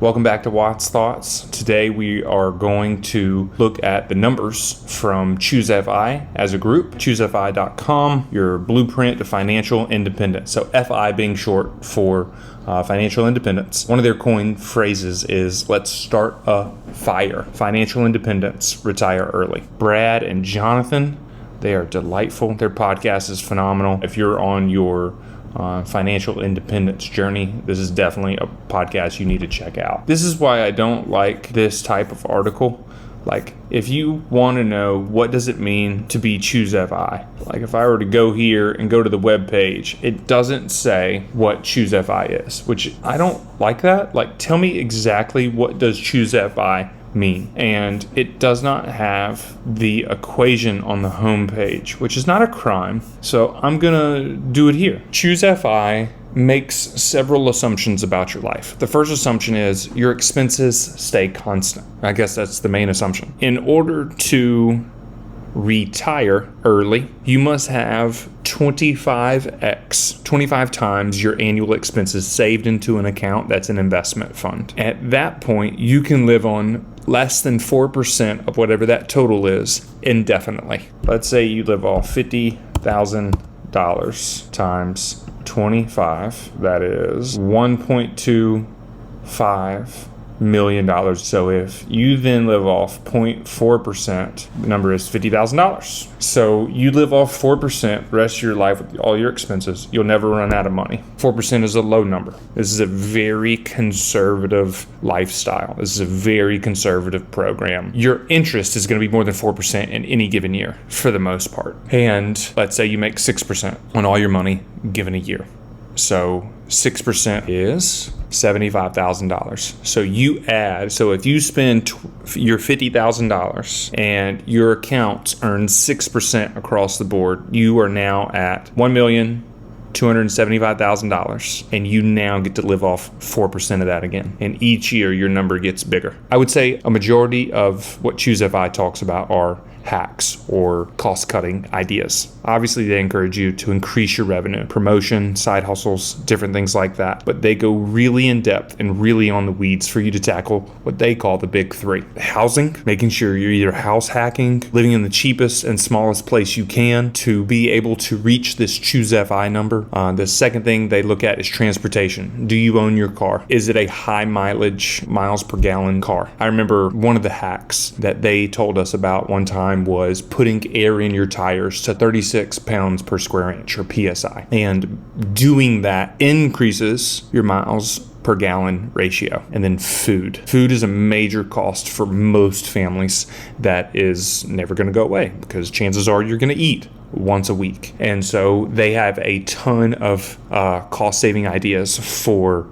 Welcome back to Watt's Thoughts. Today we are going to look at the numbers from ChooseFI as a group, ChooseFI.com, your blueprint to financial independence. So FI being short for financial independence. One of their coin phrases is, let's start a fire. Financial independence, retire early. Brad and Jonathan, they are delightful. Their podcast is phenomenal. If you're on your financial independence journey, this is definitely a podcast you need to check out. This is why I don't like this type of article. Like, if you want to know what does it mean to be ChooseFI, like if I were to go here and go to the web page, it doesn't say what ChooseFI is, which I don't like that. Like, tell me exactly what does ChooseFI mean. And it does not have the equation on the home page, which is not a crime. So I'm gonna do it here. ChooseFI makes several assumptions about your life. The first assumption is your expenses stay constant. I guess that's the main assumption. In order to retire early, you must have 25 times your annual expenses saved into an account that's an investment fund. At that point, you can live on less than 4% of whatever that total is indefinitely. Let's say you live off $50,000 times 25, that is $1.25 million. So if you then live off 0.4%, the number is $50,000. So you live off 4% the rest of your life with all your expenses. You'll never run out of money. 4% is a low number. This is a very conservative lifestyle. This is a very conservative program. Your interest is going to be more than 4% in any given year for the most part. And let's say you make 6% on all your money given a year. So 6% is $75,000. So you add, so if you spend your $50,000 and your accounts earn 6% across the board, you are now at $1,275,000, and you now get to live off 4% of that again. And each year your number gets bigger. I would say a majority of what ChooseFI talks about are hacks or cost-cutting ideas. Obviously, they encourage you to increase your revenue, promotion, side hustles, different things like that. But they go really in depth and really on the weeds for you to tackle what they call the big three. Housing, making sure you're either house hacking, living in the cheapest and smallest place you can to be able to reach this ChooseFI number. The second thing they look at is transportation. Do you own your car? Is it a high mileage, miles per gallon car? I remember one of the hacks that they told us about one time was putting air in your tires to 36 pounds per square inch, or PSI. And doing that increases your miles per gallon ratio. And then food. Food is a major cost for most families that is never going to go away, because chances are you're going to eat once a week. And so they have a ton of cost-saving ideas for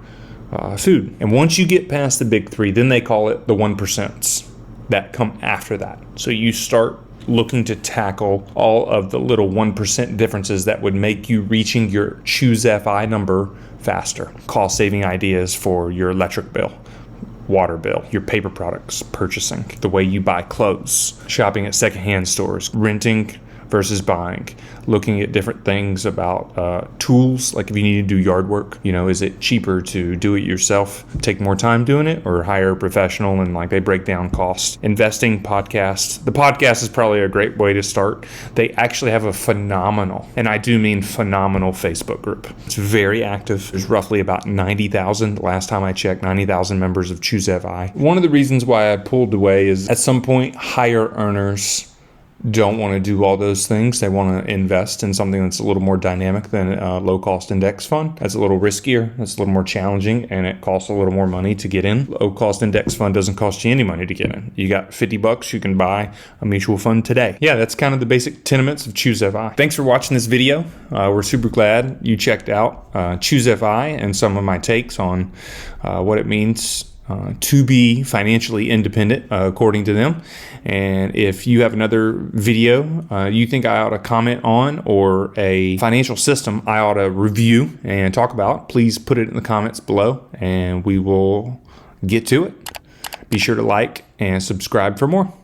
food. And once you get past the big three, then they call it the 1% that come after that. So you start looking to tackle all of the little 1% differences that would make you reaching your ChooseFI number faster. Cost-saving ideas for your electric bill, water bill, your paper products purchasing, the way you buy clothes, shopping at secondhand stores, renting versus buying, looking at different things about tools, like if you need to do yard work, is it cheaper to do it yourself, take more time doing it, or hire a professional, and like they break down costs. Investing, podcast. The podcast is probably a great way to start. They actually have a phenomenal, and I do mean phenomenal, Facebook group. It's very active. There's roughly about 90,000, last time I checked, 90,000 members of ChooseFI. One of the reasons why I pulled away is at some point higher earners don't want to do all those things. They want to invest in something that's a little more dynamic than a low-cost index fund. That's a little riskier, that's a little more challenging, and it costs a little more money to get in. Low-cost index fund doesn't cost you any money to get in. You got $50, you can buy a mutual fund today. Yeah, that's kind of the basic tenements of ChooseFI. Thanks for watching this video. We're super glad you checked out ChooseFI and some of my takes on what it means to be financially independent, according to them. And if you have another video you think I ought to comment on, or a financial system I ought to review and talk about, please put it in the comments below and we will get to it. Be sure to like and subscribe for more.